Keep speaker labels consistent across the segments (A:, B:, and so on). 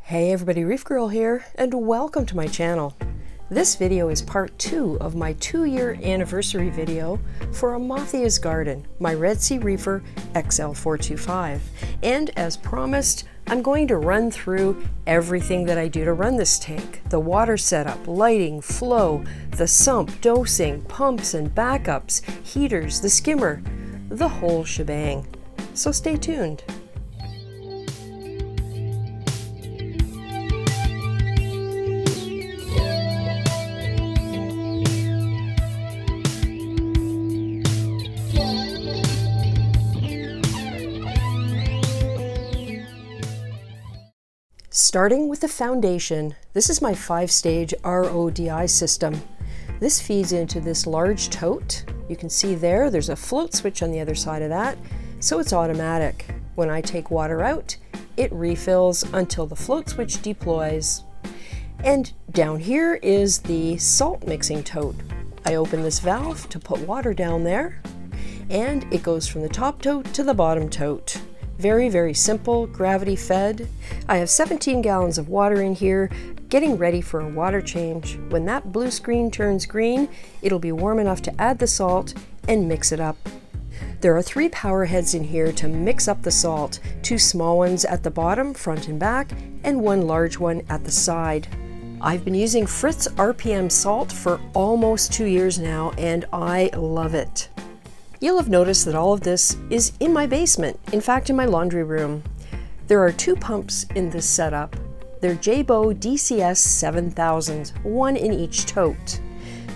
A: Hey everybody, Reefgrrl here, and welcome to my channel. This video is part 2 of my 2-year anniversary video for Amathia's Garden, my Red Sea Reefer XL425. And as promised, I'm going to run through everything that I do to run this tank. The water setup, lighting, flow, the sump, dosing, pumps and backups, heaters, the skimmer, the whole shebang. So stay tuned. Starting with the foundation, this is my 5-stage RODI system. This feeds into this large tote. You can see there's a float switch on the other side of that, so it's automatic. When I take water out, it refills until the float switch deploys. And down here is the salt mixing tote. I open this valve to put water down there, and it goes from the top tote to the bottom tote. Very, very simple, gravity fed. I have 17 gallons of water in here, getting ready for a water change. When that blue screen turns green, it'll be warm enough to add the salt and mix it up. There are 3 power heads in here to mix up the salt, 2 small ones at the bottom, front and back, and 1 large one at the side. I've been using Fritz RPM salt for almost 2 years now, and I love it. You'll have noticed that all of this is in my basement, in fact in my laundry room. There are 2 pumps in this setup. They're Jebao DCS 7000, one in each tote.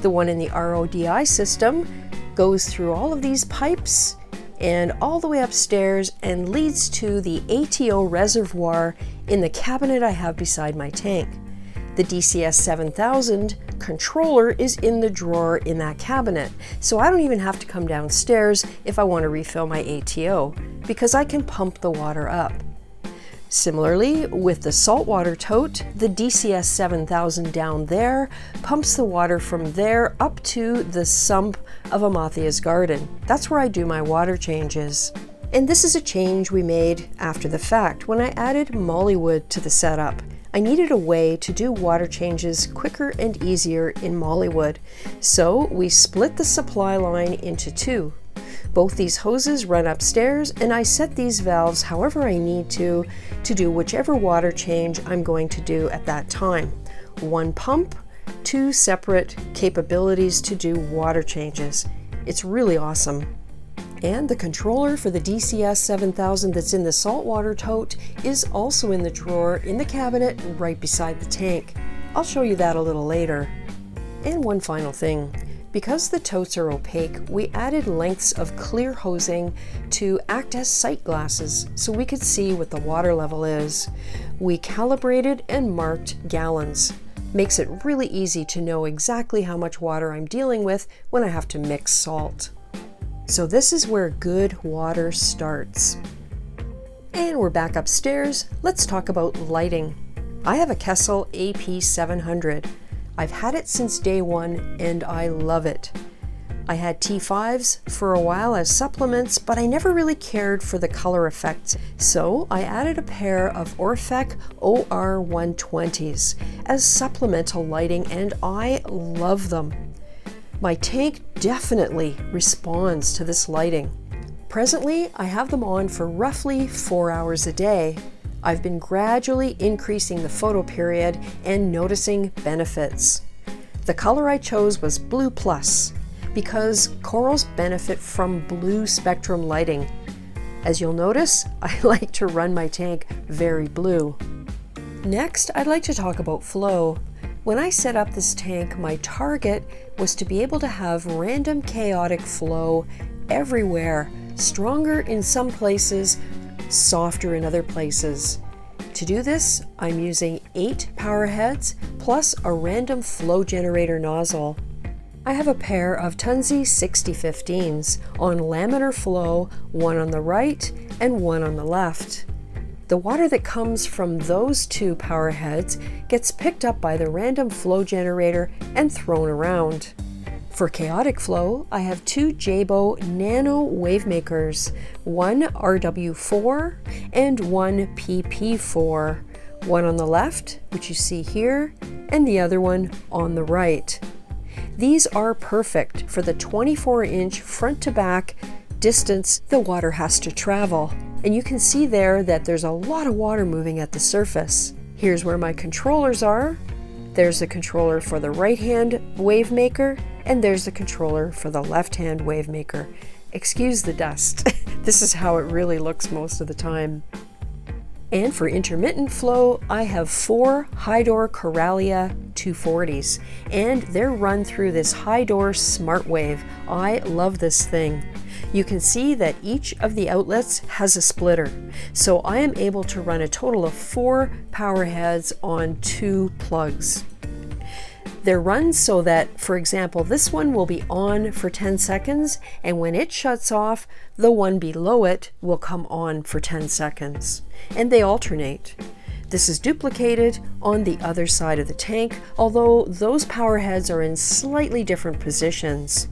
A: The one in the RODI system goes through all of these pipes and all the way upstairs and leads to the ATO reservoir in the cabinet I have beside my tank. The DCS 7000 controller is in the drawer in that cabinet, so I don't even have to come downstairs if I want to refill my ATO, because I can pump the water up. Similarly, with the saltwater tote, the DCS 7000 down there pumps the water from there up to the sump of Amathia's Garden. That's where I do my water changes. And this is a change we made after the fact when I added mollywood to the setup. I needed a way to do water changes quicker and easier in mollywood, so we split the supply line into 2. Both these hoses run upstairs, and I set these valves however I need to do whichever water change I'm going to do at that time. 1 pump, 2 separate capabilities to do water changes. It's really awesome. And the controller for the DCS 7000 that's in the saltwater tote is also in the drawer in the cabinet right beside the tank. I'll show you that a little later. And one final thing. Because the totes are opaque, we added lengths of clear hosing to act as sight glasses so we could see what the water level is. We calibrated and marked gallons. Makes it really easy to know exactly how much water I'm dealing with when I have to mix salt. So this is where good water starts. And we're back upstairs. Let's talk about lighting. I have a Kessel AP700. I've had it since day 1 and I love it. I had T5s for a while as supplements, but I never really cared for the color effects. So I added a pair of Orphec OR120s as supplemental lighting, and I love them. My tank definitely responds to this lighting. Presently, I have them on for roughly 4 hours a day. I've been gradually increasing the photo period and noticing benefits. The color I chose was Blue Plus because corals benefit from blue spectrum lighting. As you'll notice, I like to run my tank very blue. Next, I'd like to talk about flow. When I set up this tank, my target was to be able to have random chaotic flow everywhere, stronger in some places, softer in other places. To do this, I'm using 8 power heads plus a random flow generator nozzle. I have a pair of Tunzi 6015s on laminar flow, one on the right and one on the left. The water that comes from those 2 power heads gets picked up by the random flow generator and thrown around. For chaotic flow, I have 2 Jebao nano wave makers, one RW4 and one PP4. one on the left, which you see here, and the other one on the right. These are perfect for the 24-inch front to back distance the water has to travel. And you can see there that there's a lot of water moving at the surface. Here's where my controllers are. There's the controller for the right-hand wave maker, and there's the controller for the left-hand wave maker. Excuse the dust. This is how it really looks most of the time. And for intermittent flow, I have 4 Hydor Coralia 240s, and they're run through this Hydor Smart Wave. I love this thing. You can see that each of the outlets has a splitter, so I am able to run a total of 4 power heads on 2 plugs. They're run so that, for example, this one will be on for 10 seconds, and when it shuts off, the one below it will come on for 10 seconds. And they alternate. This is duplicated on the other side of the tank, although those power heads are in slightly different positions.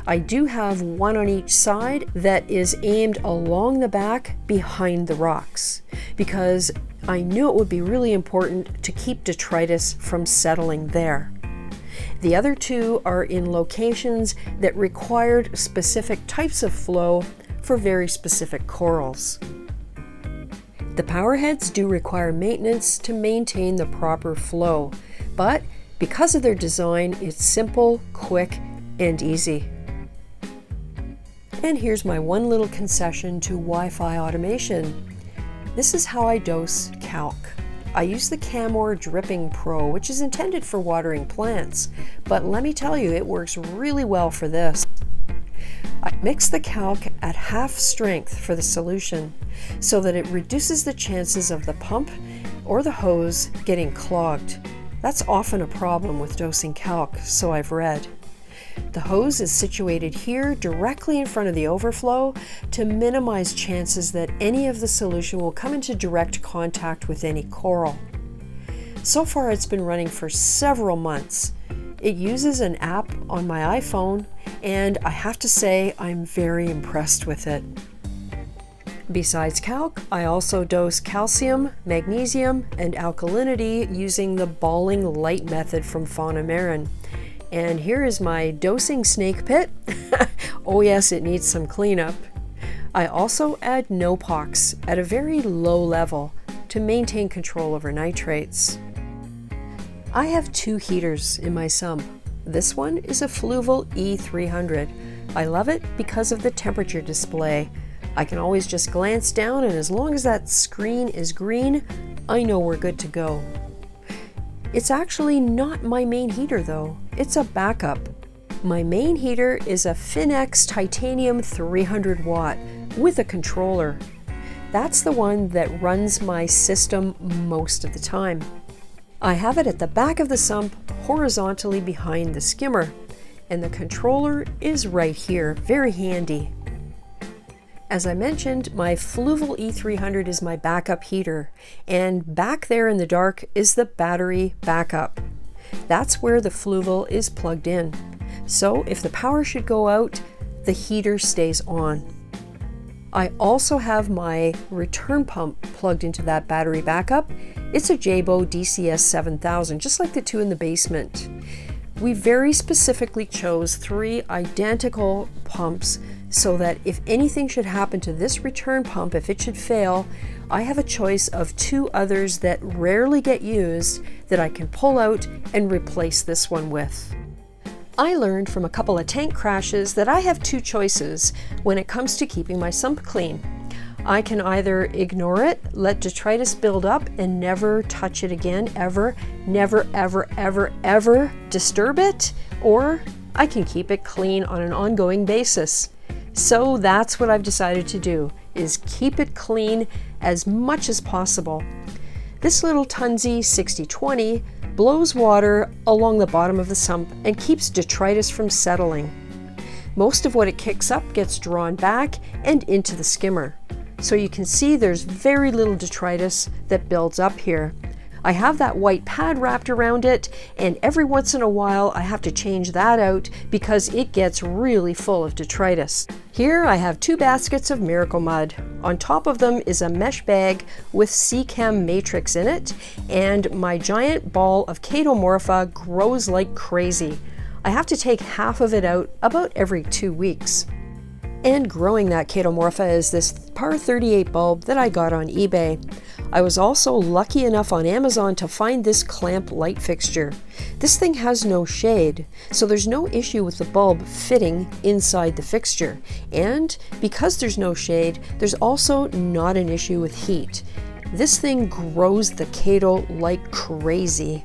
A: I do have one on each side that is aimed along the back behind the rocks, because I knew it would be really important to keep detritus from settling there. The other 2 are in locations that required specific types of flow for very specific corals. The power heads do require maintenance to maintain the proper flow, but because of their design, it's simple, quick, and easy. And here's my one little concession to Wi-Fi automation. This is how I dose Calc. I use the Camor Dripping Pro, which is intended for watering plants, but let me tell you, it works really well for this. I mix the Calc at half strength for the solution so that it reduces the chances of the pump or the hose getting clogged. That's often a problem with dosing Calc, so I've read. The hose is situated here directly in front of the overflow to minimize chances that any of the solution will come into direct contact with any coral. So far it's been running for several months. It uses an app on my iPhone, and I have to say I'm very impressed with it. Besides Calc, I also dose calcium, magnesium, and alkalinity using the balling light method from Fauna Marin. And here is my dosing snake pit. Oh yes, it needs some cleanup. I also add Nopox at a very low level to maintain control over nitrates. I have 2 heaters in my sump. This one is a Fluval E300. I love it because of the temperature display. I can always just glance down, and as long as that screen is green, I know we're good to go. It's actually not my main heater though, it's a backup. My main heater is a Finex Titanium 300 watt with a controller. That's the one that runs my system most of the time. I have it at the back of the sump, horizontally behind the skimmer, and the controller is right here, very handy. As I mentioned, my Fluval E300 is my backup heater, and back there in the dark is the battery backup. That's where the Fluval is plugged in. So if the power should go out, the heater stays on. I also have my return pump plugged into that battery backup. It's a Jebao DCS 7000, just like the 2 in the basement. We very specifically chose 3 identical pumps so that if anything should happen to this return pump, if it should fail, I have a choice of 2 others that rarely get used that I can pull out and replace this one with. I learned from a couple of tank crashes that I have 2 choices when it comes to keeping my sump clean. I can either ignore it, let detritus build up and never touch it again, ever, never, ever, ever, ever disturb it, or I can keep it clean on an ongoing basis. So that's what I've decided to do, is keep it clean as much as possible. This little Tunzi 6020 blows water along the bottom of the sump and keeps detritus from settling. Most of what it kicks up gets drawn back and into the skimmer. So you can see there's very little detritus that builds up here. I have that white pad wrapped around it, and every once in a while I have to change that out because it gets really full of detritus. Here I have 2 baskets of Miracle Mud. On top of them is a mesh bag with Sea-Chem matrix in it, and my giant ball of Chaetomorpha grows like crazy. I have to take half of it out about every 2 weeks. And growing that Chaetomorpha is this par 38 bulb that I got on eBay. I was also lucky enough on Amazon to find this clamp light fixture. This thing has no shade, so there's no issue with the bulb fitting inside the fixture. And because there's no shade, there's also not an issue with heat. This thing grows the Chaeto like crazy.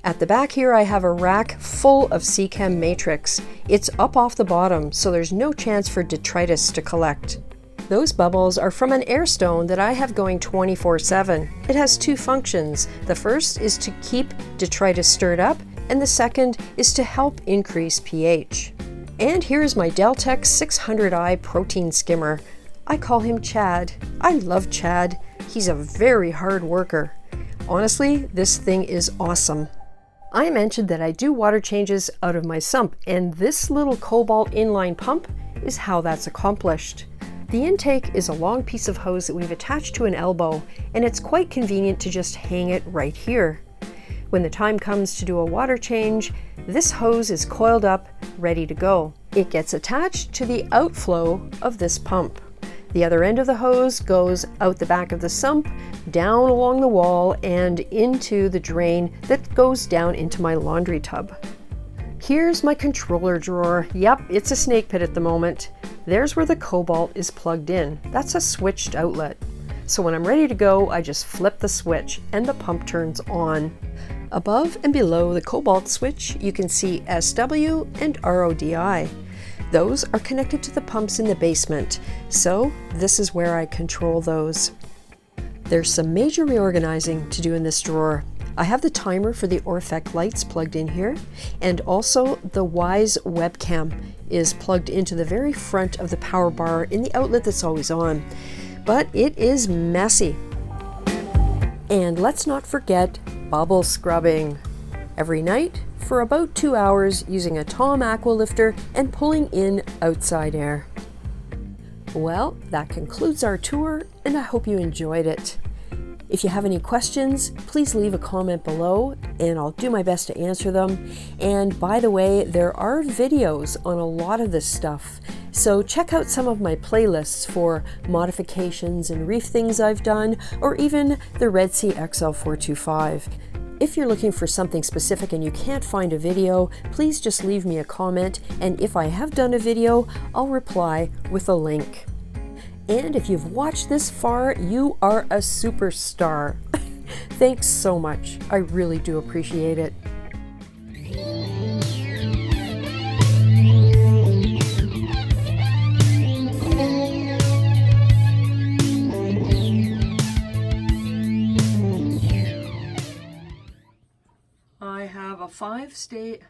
A: At the back here I have a rack full of Sea-Chem matrix. It's up off the bottom, so there's no chance for detritus to collect. Those bubbles are from an air stone that I have going 24/7. It has 2 functions. The first is to keep detritus stirred up, and the second is to help increase pH. And here's my Deltec 600i protein skimmer. I call him Chad. I love Chad. He's a very hard worker. Honestly, this thing is awesome. I mentioned that I do water changes out of my sump, and this little cobalt inline pump is how that's accomplished. The intake is a long piece of hose that we've attached to an elbow, and it's quite convenient to just hang it right here. When the time comes to do a water change, this hose is coiled up, ready to go. It gets attached to the outflow of this pump. The other end of the hose goes out the back of the sump, down along the wall, and into the drain that goes down into my laundry tub. Here's my controller drawer. Yep, it's a snake pit at the moment. There's where the cobalt is plugged in. That's a switched outlet. So when I'm ready to go, I just flip the switch and the pump turns on. Above and below the cobalt switch, you can see SW and RODI. Those are connected to the pumps in the basement, so this is where I control those. There's some major reorganizing to do in this drawer. I have the timer for the Orphec lights plugged in here, and also the Wise webcam is plugged into the very front of the power bar in the outlet that's always on. But it is messy. And let's not forget bubble scrubbing. Every night for about 2 hours using a Tom Aqualifter and pulling in outside air. Well, that concludes our tour, and I hope you enjoyed it. If you have any questions, please leave a comment below and I'll do my best to answer them. And by the way, there are videos on a lot of this stuff, so check out some of my playlists for modifications and reef things I've done, or even the Red Sea XL425. If you're looking for something specific and you can't find a video, please just leave me a comment, and if I have done a video, I'll reply with a link. And if you've watched this far, you are a superstar. Thanks so much. I really do appreciate it. I have a 5-stage